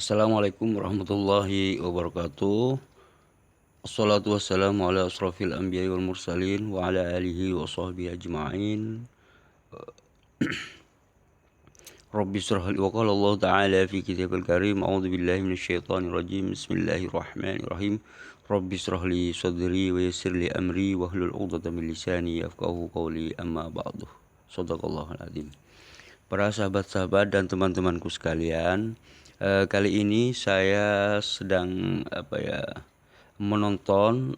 Assalamualaikum warahmatullahi wabarakatuh. Assalatu wassalamu ala asrafil anbiya wal mursalin wa ala alihi wa sahbihi ajma'in. Rabbi shrah li wa qala Allah ta'ala fi kitabil karim a'udzu billahi minasyaitonir rajim. Bismillahirrahmanirrahim. Rabbi shrah li sadri wa yassir li amri wahlul 'uqdatam min lisani yafqahu qawli amma ba'du. Shadaqallahul adzim. Para sahabat-sahabat dan teman-temanku sekalian, kali ini saya sedang menonton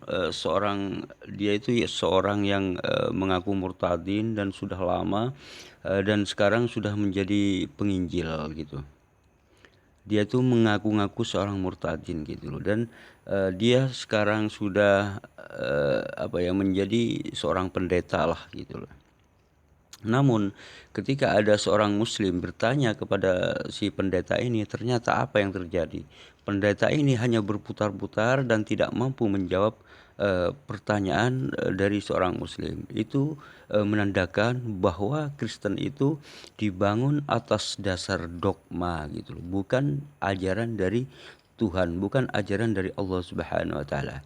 dia itu ya seorang yang mengaku murtadin dan sudah lama dan sekarang sudah menjadi penginjil gitu. Dia tuh mengaku-ngaku seorang murtadin gitu loh, dan dia sekarang sudah menjadi seorang pendeta lah gitu loh. Namun ketika ada seorang muslim bertanya kepada si pendeta ini, ternyata apa yang terjadi? Pendeta ini hanya berputar-putar dan tidak mampu menjawab pertanyaan dari seorang muslim. Itu menandakan bahwa Kristen itu dibangun atas dasar dogma gitu loh, bukan ajaran dari Tuhan, bukan ajaran dari Allah Subhanahu wa taala.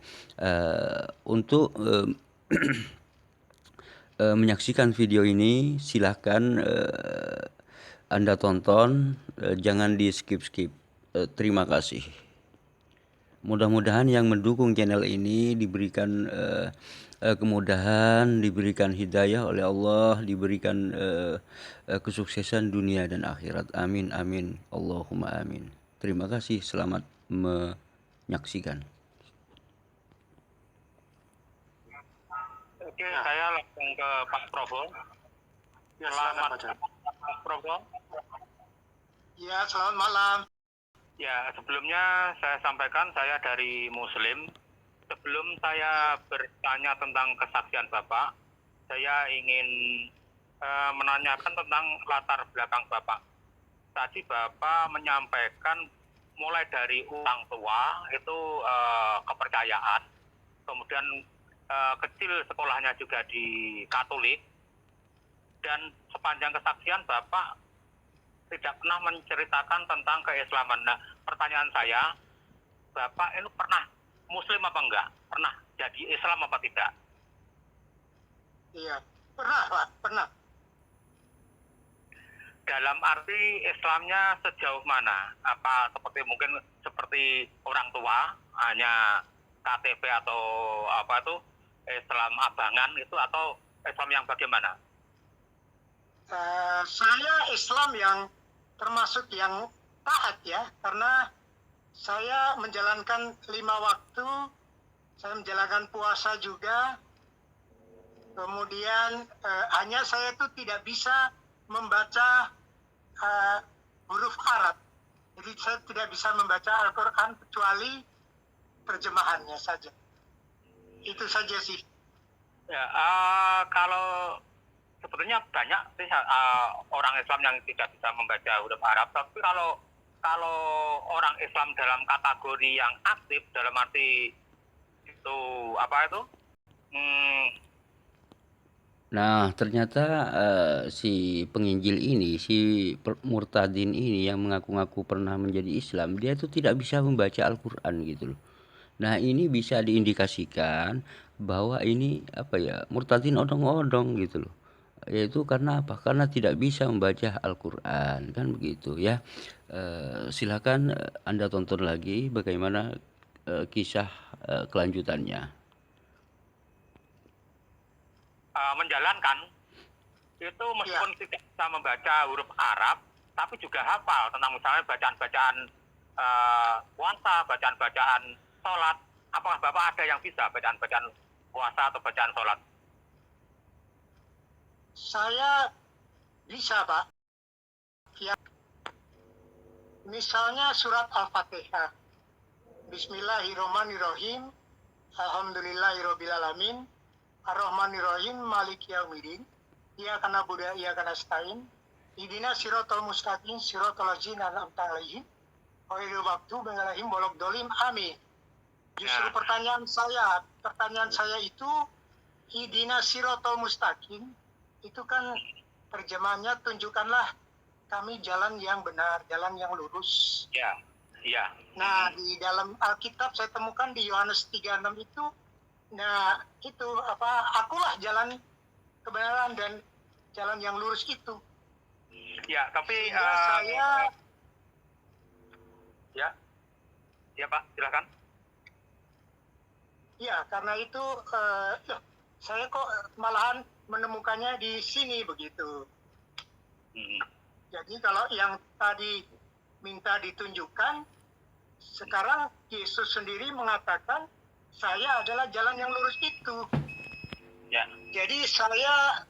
Untuk menyaksikan video ini, silahkan Anda tonton, jangan di skip-skip. Terima kasih. Mudah-mudahan yang mendukung channel ini diberikan kemudahan, diberikan hidayah oleh Allah, diberikan kesuksesan dunia dan akhirat. Amin, amin, Allahumma amin. Terima kasih, selamat menyaksikan. Oke, saya langsung ke Pak Probo. Ya, Selamat silakan, Pak Probo. Ya, selamat malam. Ya, sebelumnya saya sampaikan saya dari Muslim. Sebelum saya bertanya tentang kesaksian Bapak, saya ingin menanyakan tentang latar belakang Bapak. Tadi Bapak menyampaikan mulai dari orang tua itu kepercayaan, kemudian kecil sekolahnya juga di Katolik, dan sepanjang kesaksian Bapak tidak pernah menceritakan tentang keislaman. Nah, pertanyaan saya, Bapak ini pernah Muslim apa enggak? Pernah jadi Islam apa tidak? Iya, pernah Pak, pernah. Dalam arti Islamnya sejauh mana? Apa mungkin seperti orang tua, hanya KTP atau apa itu Islam abangan itu, atau Islam yang bagaimana? Saya Islam yang termasuk yang taat ya, karena saya menjalankan 5 waktu, saya menjalankan puasa juga. Kemudian hanya saya itu tidak bisa membaca huruf Arab. Jadi saya tidak bisa membaca Al-Quran kecuali terjemahannya saja. Itu saja sih. Ya, kalau sebetulnya banyak sih orang Islam yang tidak bisa membaca huruf Arab, tapi kalau orang Islam dalam kategori yang aktif, dalam arti itu apa itu? Nah, ternyata si penginjil ini, si murtadin ini yang mengaku-ngaku pernah menjadi Islam, dia itu tidak bisa membaca Al-Quran gitu loh. Nah, ini bisa diindikasikan bahwa ini murtadin odong-odong gitu loh. Yaitu karena apa? Karena tidak bisa membaca Al-Quran, kan begitu ya. Silakan Anda tonton lagi bagaimana kisah kelanjutannya. Menjalankan itu meskipun tidak bisa membaca huruf Arab, tapi juga hafal tentang misalnya bacaan-bacaan puasa, bacaan-bacaan sholat. Apakah Bapak ada yang bisa bacaan-bacaan puasa atau bacaan sholat? Saya bisa Pak. Ya, misalnya surat Al-Fatihah. Bismillahirrahmanirrahim. Alhamdulillahirrabbilalamin. Ar-Rahmanirrahim. Maliki yaumiddin. Iyyaka na'budu wa iyyaka nasta'in. Ihdinas siratal mustaqim siratal ladzina an'amta 'alaihim ghairil maghdubi 'alaihim waladdallin. Amin. Justru pertanyaan saya itu ihdinas siratal mustaqim itu kan terjemahannya tunjukkanlah kami jalan yang benar, jalan yang lurus. Ya. Iya. Nah, di dalam Alkitab saya temukan di Yohanes 3:6 itu, nah itu akulah jalan kebenaran dan jalan yang lurus itu. Ya, tapi Sehingga saya ya Pak, silakan. ya karena itu saya kok malahan menemukannya di sini begitu. Jadi kalau yang tadi minta ditunjukkan, sekarang Yesus sendiri mengatakan saya adalah jalan yang lurus itu. Ya. Jadi saya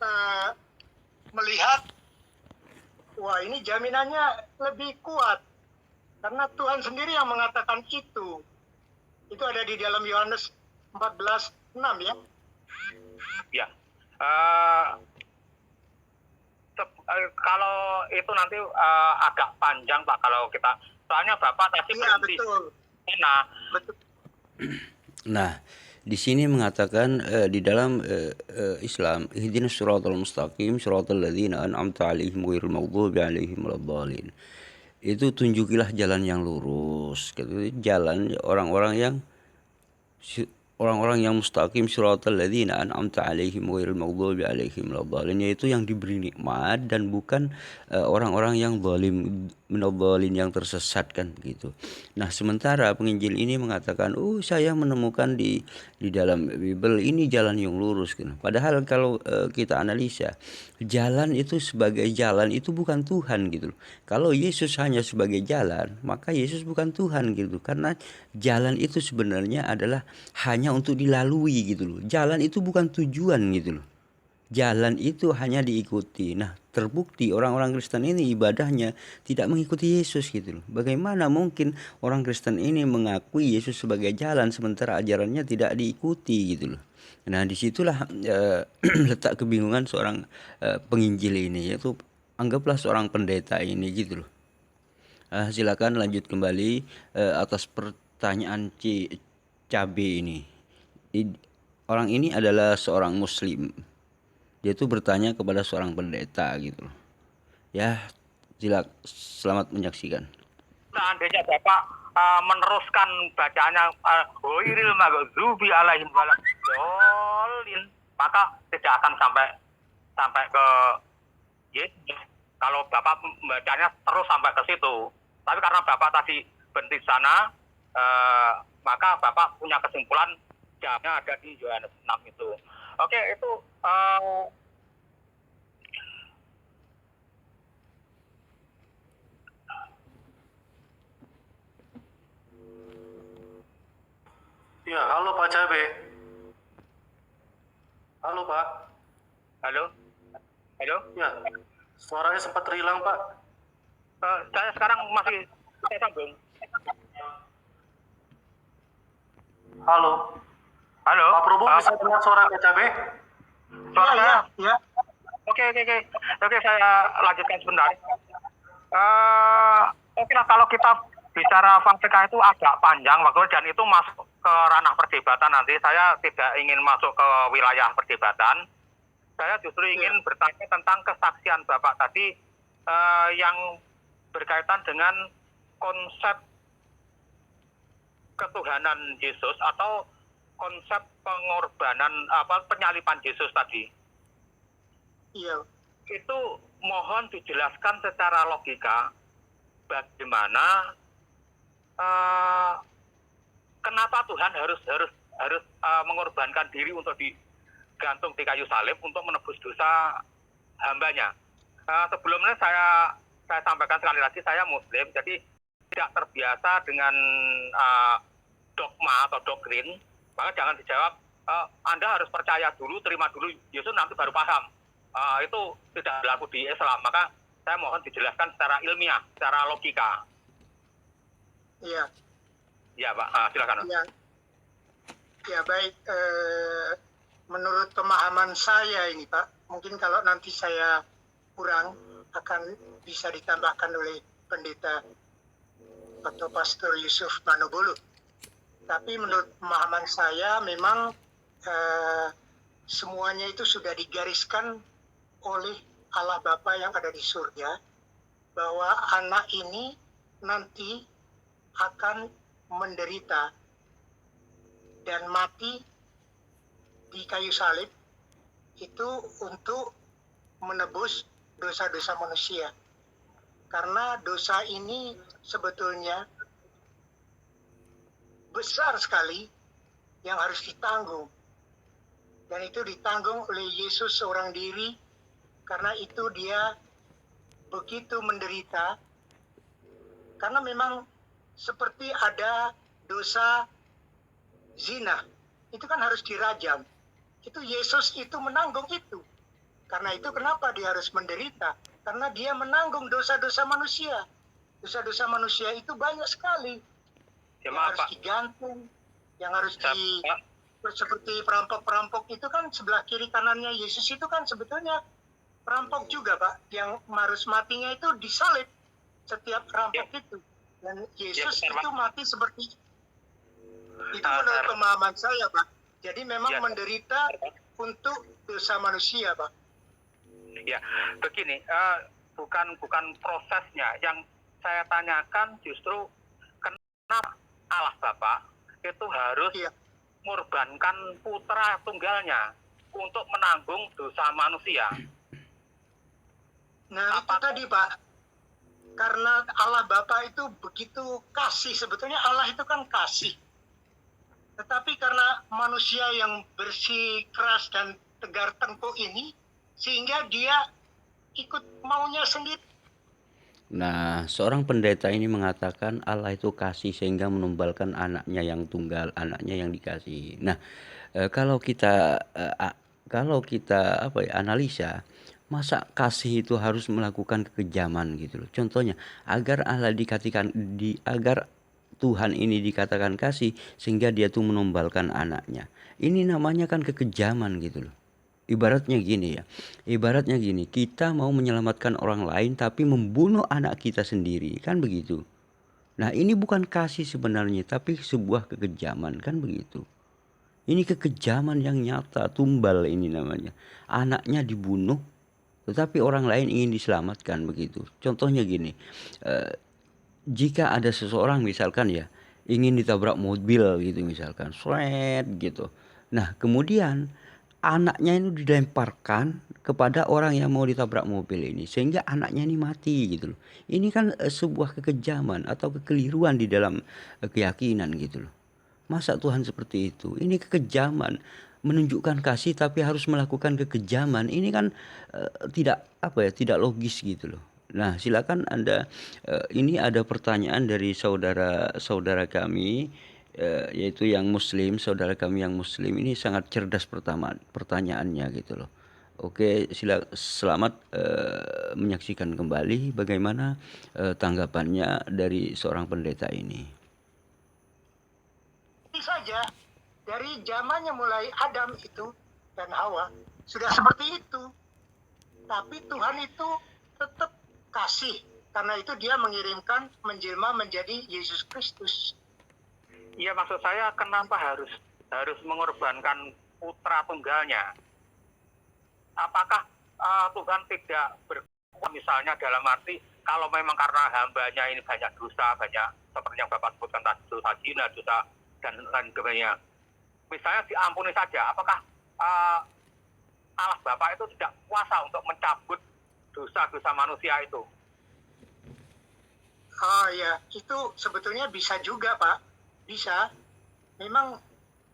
melihat, wah ini jaminannya lebih kuat. Karena Tuhan sendiri yang mengatakan itu. Itu ada di dalam Yohanes 14:6 ya. Ya. Kalau itu nanti agak panjang Pak kalau kita, soalnya Bapak tadi berhenti. Betul. Nah, Betul. Nah, di sini mengatakan di dalam Islam, ihdinas siratal mustaqim siratal ladzina an'amta 'alaihim ghairil maghdubi 'alaihim waladdallin. Itu tunjukilah jalan yang lurus, gitu. Jalan orang-orang yang mustaqim siratal ladzina an'amta 'alaihim ghairil maghdubi 'alaihim waladdallin, yaitu yang diberi nikmat dan bukan orang-orang yang zalim, minadh-dhalin, yang tersesat kan gitu. Nah, sementara penginjil ini mengatakan, saya menemukan di dalam Bible ini jalan yang lurus gitu. Padahal kalau kita analisa, jalan itu sebagai jalan itu bukan Tuhan gitu. Kalau Yesus hanya sebagai jalan, maka Yesus bukan Tuhan gitu. Karena jalan itu sebenarnya adalah hanya untuk dilalui gitu loh. Jalan itu bukan tujuan gitu loh. Jalan itu hanya diikuti. Nah, terbukti orang-orang Kristen ini ibadahnya tidak mengikuti Yesus gitu loh. Bagaimana mungkin orang Kristen ini mengakui Yesus sebagai jalan sementara ajarannya tidak diikuti gitu loh. Nah, disitulah letak kebingungan seorang penginjil ini, yaitu anggaplah seorang pendeta ini gitu loh. Silakan lanjut kembali atas pertanyaan Cabe ini. Orang ini adalah seorang Muslim. Dia tuh bertanya kepada seorang pendeta gitu loh. Ya, selamat menyaksikan. seandainya Bapak meneruskan bacaannya ghairil maghdubi 'alaihim waladdallin, maka tidak akan sampai ke Yesus. Kalau Bapak membacanya terus sampai ke situ. Tapi karena Bapak tadi berhenti di sana, maka Bapak punya kesimpulan jawabnya ada di Yohanes 6 itu. Oke, itu Ya, halo Pak Cabe. Halo Pak. halo. Ya, suaranya sempat terhilang Pak. Saya sekarang masih saya sambung. Halo. Halo. Pak Probo bisa dengar suara Pak Cabe? Suara saya? Ya. Oke, saya lanjutkan sebentar. Oke lah, kalau kita bicara fakta itu agak panjang waktu, dan itu masuk ke ranah perdebatan nanti. Saya tidak ingin masuk ke wilayah perdebatan. Saya justru ingin bertanya tentang kesaksian Bapak tadi yang berkaitan dengan konsep ketuhanan Yesus atau konsep pengorbanan penyaliban Yesus tadi. Iya. Itu mohon dijelaskan secara logika bagaimana kenapa Tuhan harus mengorbankan diri untuk digantung di kayu salib untuk menebus dosa hambanya. Sebelumnya saya sampaikan sekali lagi, saya Muslim, jadi tidak terbiasa dengan dogma atau doktrin. Maka jangan dijawab Anda harus percaya dulu, terima dulu Yesus, nanti baru paham. Itu tidak berlaku di Islam. Maka saya mohon dijelaskan secara ilmiah, secara logika. Iya. Ya Pak, silakan. Ya baik. Menurut pemahaman saya ini Pak, mungkin kalau nanti saya kurang akan bisa ditambahkan oleh pendeta atau Pastor Yusuf Manobolo. Tapi menurut pemahaman saya memang semuanya itu sudah digariskan oleh Allah Bapa yang ada di surga, bahwa anak ini nanti akan menderita dan mati di kayu salib itu untuk menebus dosa-dosa manusia. Karena dosa ini sebetulnya besar sekali yang harus ditanggung. Dan itu ditanggung oleh Yesus seorang diri, karena itu dia begitu menderita. Karena memang seperti ada dosa zina, itu kan harus dirajam. Itu Yesus itu menanggung itu. Karena itu kenapa dia harus menderita? Karena dia menanggung dosa-dosa manusia. Dosa-dosa manusia itu banyak sekali. Ya, Yang maaf, harus Pak. digantung, yang harus Pak. seperti perampok-perampok itu kan sebelah kiri kanannya Yesus itu kan sebetulnya perampok juga, Pak. Yang harus matinya itu disalib setiap perampok itu. Dan Yesus benar, itu Pak. mati seperti itu menurut benar. pemahaman saya, Pak. Jadi memang Ya. menderita untuk dosa manusia, Pak. Ya, begini, bukan prosesnya. Yang saya tanyakan justru kenapa Allah Bapa itu harus Iya. mengorbankan putra tunggalnya untuk menanggung dosa manusia. Nah, itu tadi, Pak. Karena Allah Bapa itu begitu kasih. Sebetulnya Allah itu kan kasih. Tetapi karena manusia yang bersih, keras, dan tegar tengkuk ini, sehingga dia ikut maunya sendiri. Nah, seorang pendeta ini mengatakan Allah itu kasih sehingga menumbalkan anaknya yang tunggal, anaknya yang dikasihi. Nah, kalau kita analisa, masa kasih itu harus melakukan kekejaman gitu loh. Contohnya, agar agar Tuhan ini dikatakan kasih sehingga dia tuh menumbalkan anaknya. Ini namanya kan kekejaman gitu loh. Ibaratnya gini, kita mau menyelamatkan orang lain tapi membunuh anak kita sendiri, kan begitu. Nah, ini bukan kasih sebenarnya, tapi sebuah kekejaman, kan begitu. Ini kekejaman yang nyata, tumbal ini namanya. Anaknya dibunuh, tetapi orang lain ingin diselamatkan, begitu. Contohnya gini, jika ada seseorang misalkan ya, ingin ditabrak mobil gitu misalkan, sret gitu. Nah, kemudian anaknya itu dilemparkan kepada orang yang mau ditabrak mobil ini sehingga anaknya ini mati gitu loh. Ini kan sebuah kekejaman atau kekeliruan di dalam keyakinan gitu loh. Masa Tuhan seperti itu? Ini kekejaman, menunjukkan kasih tapi harus melakukan kekejaman. Ini kan tidak logis gitu loh. Nah, silakan Anda, ini ada pertanyaan dari saudara kami, yaitu yang muslim, saudara kami yang muslim ini sangat cerdas pertanyaannya gitu loh. Oke, selamat menyaksikan kembali bagaimana tanggapannya dari seorang pendeta ini. Ini saja, dari zamannya mulai Adam itu dan Hawa, sudah seperti itu. Tapi Tuhan itu tetap kasih. Karena itu dia mengirimkan menjelma menjadi Yesus Kristus. Iya, maksud saya kenapa harus mengorbankan putra tunggalnya? Apakah Tuhan tidak berkuasa misalnya dalam arti kalau memang karena hambanya ini banyak dosa, banyak seperti yang Bapak sebutkan tadi, dosa zina, dosa dan lain sebagainya. Misalnya diampuni saja, apakah Allah Bapa itu tidak kuasa untuk mencabut dosa-dosa manusia itu? Oh ya, itu sebetulnya bisa juga, Pak. Bisa. Memang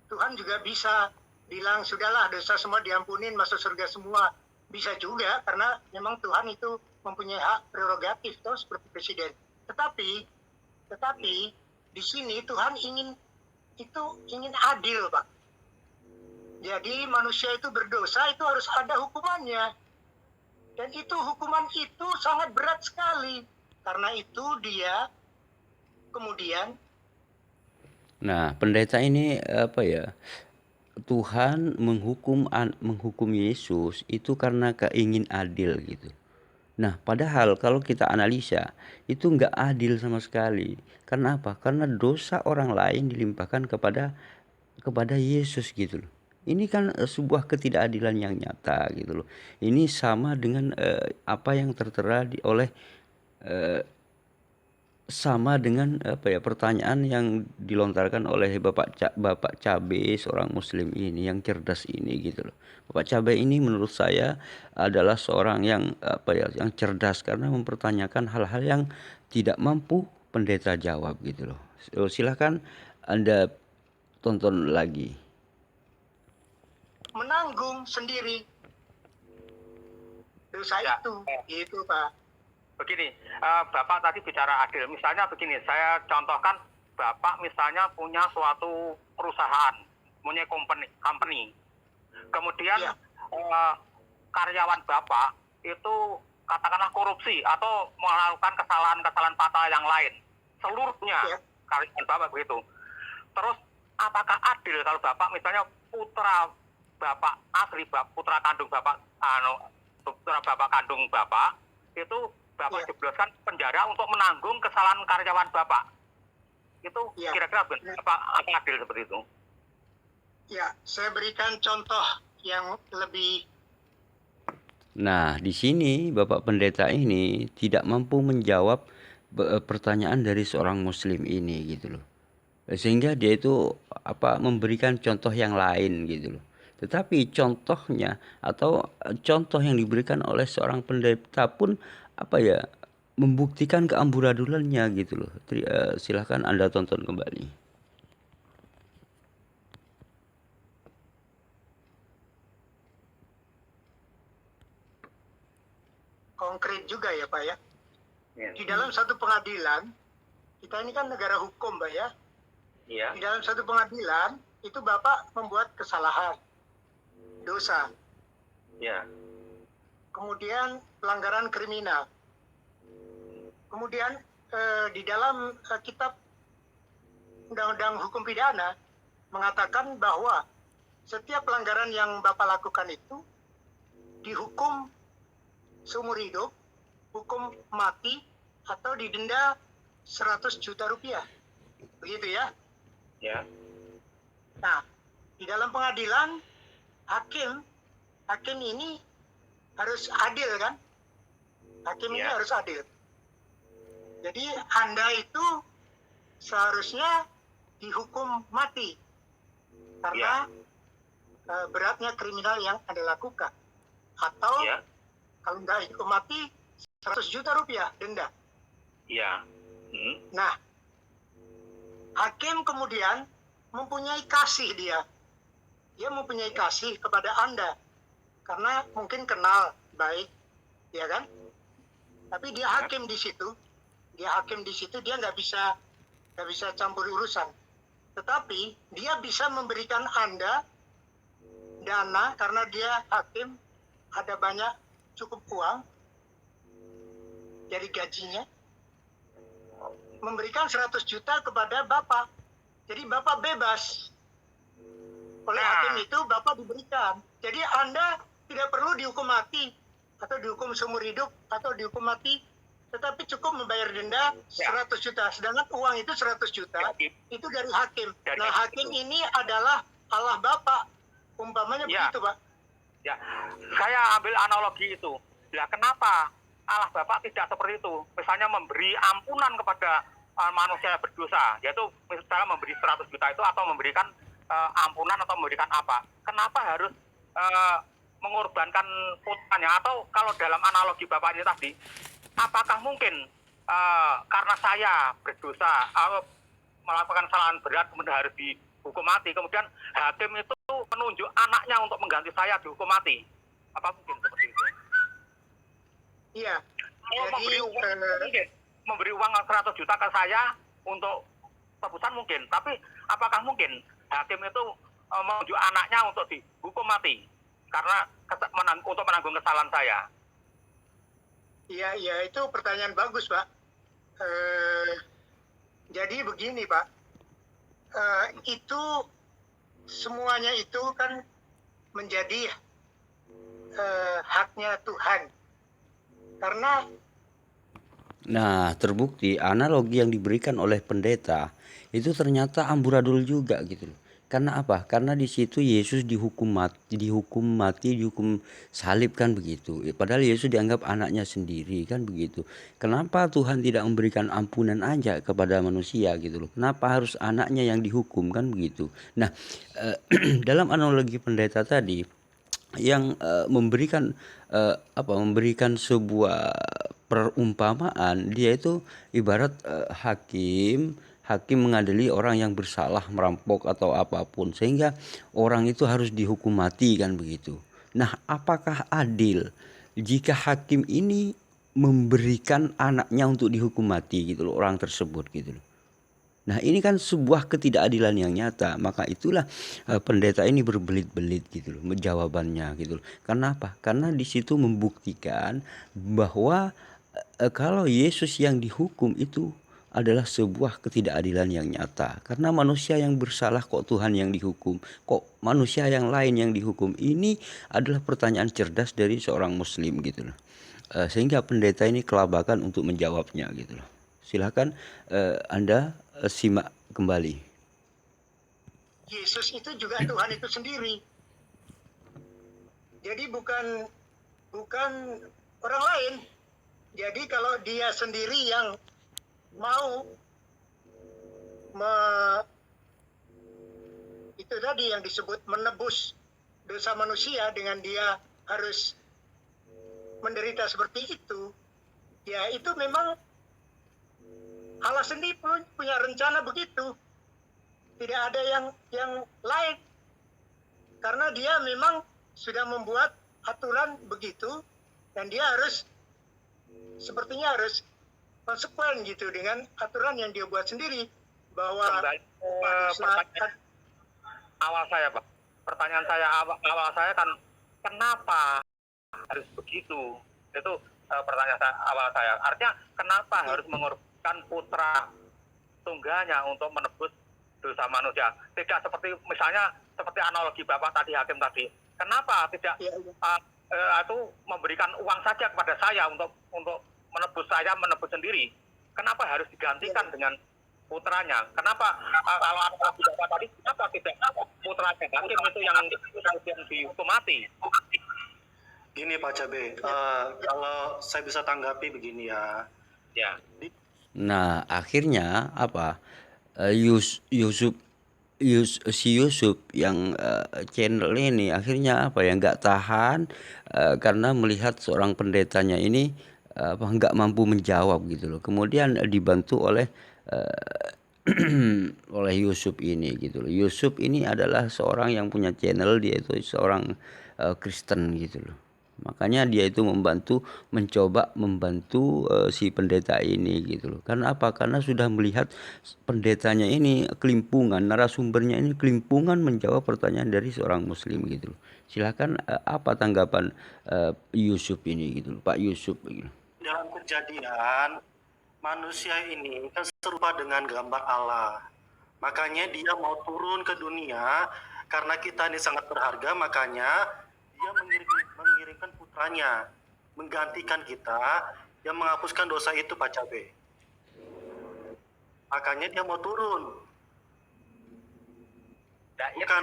Tuhan juga bisa bilang, sudahlah dosa semua diampunin, masuk surga semua. Bisa juga, karena memang Tuhan itu mempunyai hak prerogatif, toh, seperti presiden. Tetapi di sini Tuhan ingin adil, Pak. Jadi manusia itu berdosa, itu harus ada hukumannya. Dan itu hukuman itu sangat berat sekali. Karena itu dia kemudian. Nah, pendeta ini Tuhan menghukum Yesus itu karena keingin adil gitu. Nah, padahal kalau kita analisa itu nggak adil sama sekali. Karena apa? Karena dosa orang lain dilimpahkan kepada Yesus gitu loh. Ini kan sebuah ketidakadilan yang nyata gitu loh. Ini sama dengan apa yang tertera oleh sama dengan pertanyaan yang dilontarkan oleh Bapak Cabe, seorang Muslim ini yang cerdas ini gitu loh. Bapak Cabe ini menurut saya adalah seorang yang yang cerdas karena mempertanyakan hal-hal yang tidak mampu pendeta jawab gitu loh. Silakan Anda tonton lagi. Menanggung sendiri dosa Ya. itu Pak. Begini, Bapak tadi bicara adil. Misalnya begini, saya contohkan Bapak misalnya punya suatu perusahaan, punya company. Kemudian Ya. Karyawan Bapak itu katakanlah korupsi atau melakukan kesalahan-kesalahan fatal yang lain. Seluruhnya Ya. karyawan Bapak begitu. Terus apakah adil kalau Bapak misalnya putra Bapak asli, putra kandung Bapak, putra Bapak kandung Bapak itu Bapak Ya. jebloskan penjara untuk menanggung kesalahan karyawan Bapak. Itu Ya. kira-kira apa adil seperti itu? Ya, saya berikan contoh yang lebih. Nah, di sini Bapak Pendeta ini tidak mampu menjawab pertanyaan dari seorang Muslim ini gitu loh. Sehingga dia itu memberikan contoh yang lain gitu loh. Tetapi contohnya atau contoh yang diberikan oleh seorang pendeta pun membuktikan keamburadulannya gitu loh. Silahkan Anda tonton kembali. Konkret juga ya Pak ya. Ya. Di dalam satu pengadilan, kita ini kan negara hukum Pak ya. Iya. Di dalam satu pengadilan, itu Bapak membuat kesalahan, dosa, Iya. kemudian pelanggaran kriminal. Kemudian di dalam kitab Undang-Undang Hukum Pidana mengatakan bahwa setiap pelanggaran yang Bapak lakukan itu dihukum seumur hidup, hukum mati, atau didenda 100 juta rupiah. Begitu ya. Ya. Nah, di dalam pengadilan, hakim ini harus adil kan? Hakim ini harus adil. Jadi Anda itu seharusnya dihukum mati karena beratnya kriminal yang Anda lakukan. Atau kalau nggak dihukum mati, 100 juta rupiah denda. Iya. Nah, hakim kemudian mempunyai kasih dia. Dia mempunyai kasih kepada Anda. Karena mungkin kenal baik, ya kan? Tapi dia hakim di situ. Dia nggak bisa campur urusan. Tetapi dia bisa memberikan Anda dana karena dia hakim, ada banyak cukup uang dari gajinya, memberikan 100 juta kepada Bapak. Jadi Bapak bebas. Oleh hakim itu Bapak diberikan. Jadi Anda tidak perlu dihukum mati atau dihukum seumur hidup atau dihukum mati, tetapi cukup membayar denda 100 juta. Sedangkan uang itu 100 juta itu dari hakim. Nah, hakim ini adalah Allah Bapak. Umpamanya begitu, Pak. Ya, saya ambil analogi itu. Ya, kenapa Allah Bapak tidak seperti itu? Misalnya memberi ampunan kepada manusia berdosa, yaitu misalnya memberi 100 juta itu atau memberikan ampunan atau memberikan apa? Kenapa harus mengorbankan putranya? Atau kalau dalam analogi Bapak ini tadi, apakah mungkin karena saya berdosa atau melakukan kesalahan berat kemudian harus dihukum mati, kemudian hakim itu menunjuk anaknya untuk mengganti saya dihukum mati? Apa mungkin seperti itu? Iya. Jadi memberi uang 100 juta ke saya untuk tebusan mungkin, tapi apakah mungkin hakim itu menunjuk anaknya untuk dihukum mati karena untuk menanggung kesalahan saya? Iya, itu pertanyaan bagus, Pak. Jadi begini, Pak. Itu semuanya itu kan menjadi haknya Tuhan. Karena terbukti analogi yang diberikan oleh pendeta itu ternyata amburadul juga gitu loh. Karena apa? Karena di situ Yesus dihukum salib kan begitu. Padahal Yesus dianggap anaknya sendiri kan begitu. Kenapa Tuhan tidak memberikan ampunan aja kepada manusia gitu loh? Kenapa harus anaknya yang dihukum kan begitu? Nah, dalam analogi pendeta tadi yang memberikan sebuah perumpamaan, dia itu ibarat hakim mengadili orang yang bersalah merampok atau apapun, sehingga orang itu harus dihukum mati kan begitu. Nah, apakah adil jika hakim ini memberikan anaknya untuk dihukum mati gitu loh, orang tersebut gitu loh. Nah, ini kan sebuah ketidakadilan yang nyata. Maka itulah pendeta ini berbelit-belit gitu loh jawabannya gitu loh. Karena apa? Karena di situ membuktikan bahwa kalau Yesus yang dihukum itu adalah sebuah ketidakadilan yang nyata. Karena manusia yang bersalah kok Tuhan yang dihukum, kok manusia yang lain yang dihukum. Ini adalah pertanyaan cerdas dari seorang muslim gitu loh. Sehingga pendeta ini kelabakan untuk menjawabnya gitu loh. Silakan Anda simak kembali. Yesus itu juga Tuhan itu sendiri. Jadi bukan orang lain. Jadi kalau dia sendiri yang mau itu tadi yang disebut menebus dosa manusia dengan dia harus menderita seperti itu, ya itu memang Allah sendiri punya rencana begitu. Tidak ada yang lain. Karena dia memang sudah membuat aturan begitu dan dia sepertinya harus konsekuen gitu dengan aturan yang dia buat sendiri, bahwa pertanyaan awal saya, Pak. Pertanyaan saya awal saya kan kenapa harus begitu? Itu pertanyaan awal saya. Artinya kenapa harus mengorbankan putra tunggalnya untuk menebus dosa manusia? Tidak seperti misalnya seperti analogi Bapak tadi, hakim tadi. Kenapa tidak itu memberikan uang saja kepada saya untuk menebus sendiri? Kenapa harus digantikan dengan putranya? Kenapa kalau analogi Bapak tadi, kenapa tidak putranya hakim itu yang dihukum mati? Gini Pak Cabe, kalau saya bisa tanggapi begini ya. Ya. Nah, akhirnya apa? Si Yusuf yang channel ini akhirnya apa ya, nggak tahan karena melihat seorang pendetanya ini nggak mampu menjawab gitu loh. Kemudian dibantu oleh oleh Yusuf ini gitu loh. Yusuf ini adalah seorang yang punya channel, dia itu seorang Kristen gitu loh. Makanya dia itu mencoba membantu si pendeta ini gitu loh. Karena apa? Karena sudah melihat pendetanya ini kelimpungan, narasumbernya ini kelimpungan menjawab pertanyaan dari seorang muslim gitu loh. Silakan apa tanggapan Yusuf ini gitu loh, Pak Yusuf gitu. Dalam kejadian, manusia ini kan serupa dengan gambar Allah. Makanya dia mau turun ke dunia, karena kita ini sangat berharga, makanya dia mengirimkan putranya, menggantikan kita, yang menghapuskan dosa itu Pak Cabe. Makanya dia mau turun. Nah, Bukan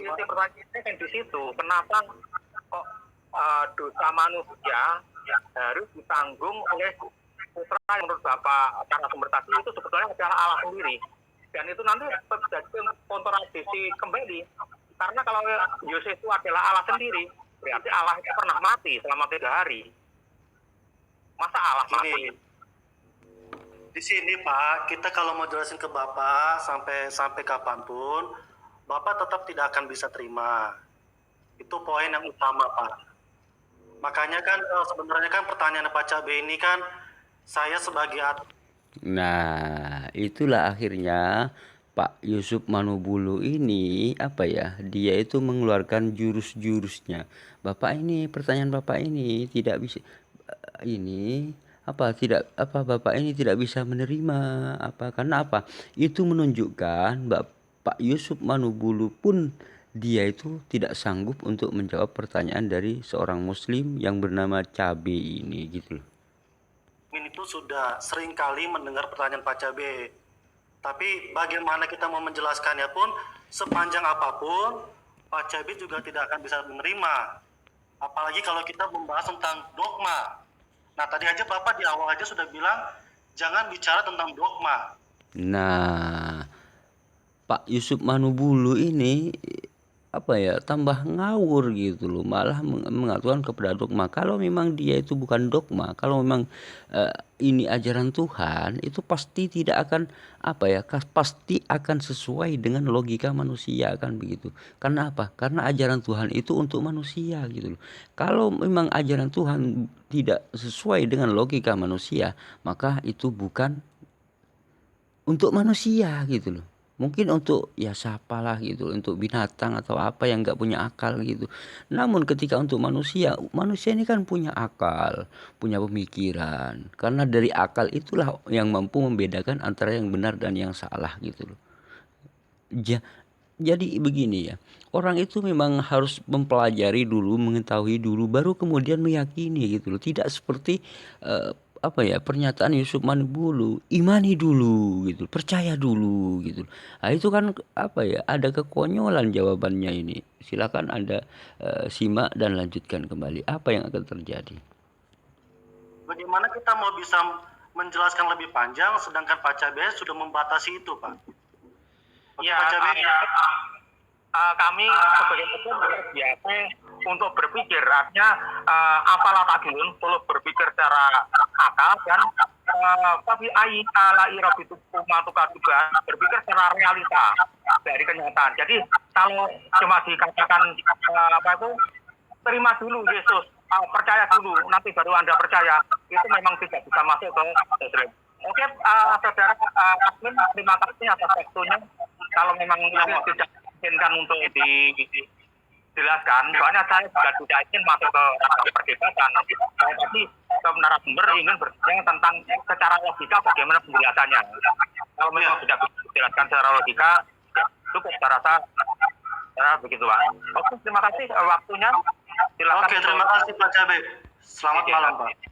itu pertanyaannya kan di situ. Kenapa kok dosa manusia harus ditanggung oleh putra yang menurut Bapak cara sumber tadi itu sebetulnya adalah Allah sendiri. Dan itu nanti terjadi kontradiksi kembali. Karena kalau Yosef itu adalah Allah sendiri, berarti Allah itu pernah mati selama 3 hari. Masa Allah mati? Di sini Pak, kita kalau mau jelasin ke Bapak sampai kapanpun, Bapak tetap tidak akan bisa terima. Itu poin yang utama Pak. Makanya kan sebenarnya kan pertanyaan Pak Cabe ini kan saya sebagai Nah, itulah akhirnya Pak Yusuf Manubulu ini apa ya? Dia itu mengeluarkan jurus-jurusnya. Pertanyaan Bapak ini tidak bisa Bapak ini tidak bisa menerima karena apa? Itu menunjukkan Pak Yusuf Manubulu pun dia itu tidak sanggup untuk menjawab pertanyaan dari seorang muslim yang bernama Cabe ini gitu loh. itu sudah sering kali mendengar pertanyaan Pak Cabe. Tapi bagaimana kita mau menjelaskannya pun sepanjang apapun Pak Cabi juga tidak akan bisa menerima. Apalagi kalau kita membahas tentang dogma. Nah, tadi aja Bapak di awal aja sudah bilang jangan bicara tentang dogma. Nah, Pak Yusuf Manubulu ini apa ya, tambah ngawur gitu loh, malah mengatakan kepada dogma. Kalau memang dia itu bukan dogma, kalau memang ini ajaran Tuhan, itu pasti tidak akan apa ya, pasti akan sesuai dengan logika manusia, kan begitu. Karena apa? Karena ajaran Tuhan itu untuk manusia gitu loh. Kalau memang ajaran Tuhan tidak sesuai dengan logika manusia, maka itu bukan untuk manusia gitu loh. Mungkin untuk ya siapalah gitu, untuk binatang atau apa yang nggak punya akal gitu. Namun ketika untuk manusia, manusia ini kan punya akal, punya pemikiran. Karena dari akal itulah yang mampu membedakan antara yang benar dan yang salah gitu loh. Jadi begini ya, orang itu memang harus mempelajari dulu, mengetahui dulu, baru kemudian meyakini gitu loh. Tidak seperti apa ya, pernyataan Yusuf Manubulu, imani dulu gitu, percaya dulu gitu. Nah, itu kan apa ya, ada kekonyolan jawabannya ini. Silakan Anda simak dan lanjutkan kembali apa yang akan terjadi. Bagaimana kita mau bisa menjelaskan lebih panjang sedangkan Pak Cabi sudah membatasi itu, Pak? Oke, Ya, Pak Cabi. kami sebagai hukum biasa untuk berpikir, artinya apalah tadilun, perlu berpikir secara akal dan tapi ala irabitu kumatuka juga berpikir secara realita dari kenyataan. Jadi kalau cuma dikatakan apa itu, terima dulu Yesus, percaya dulu, nanti baru Anda percaya, itu memang tidak bisa masuk ke Muslim. Oke, saudara admin, terima kasih atas waktunya. Kalau memang tidak memungkinkan untuk dijelaskan, soalnya saya juga tidak ingin masuk ke ranah perdebatan. Tapi narasumber ingin bertanya tentang secara logika bagaimana penjelasannya. Kalau memang sudah dijelaskan secara logika, ya cukup saya rasa begitu, Pak. Oke, terima kasih waktunya. Silakan. Oke, terima kasih Pak Cabe. Selamat malam, Pak.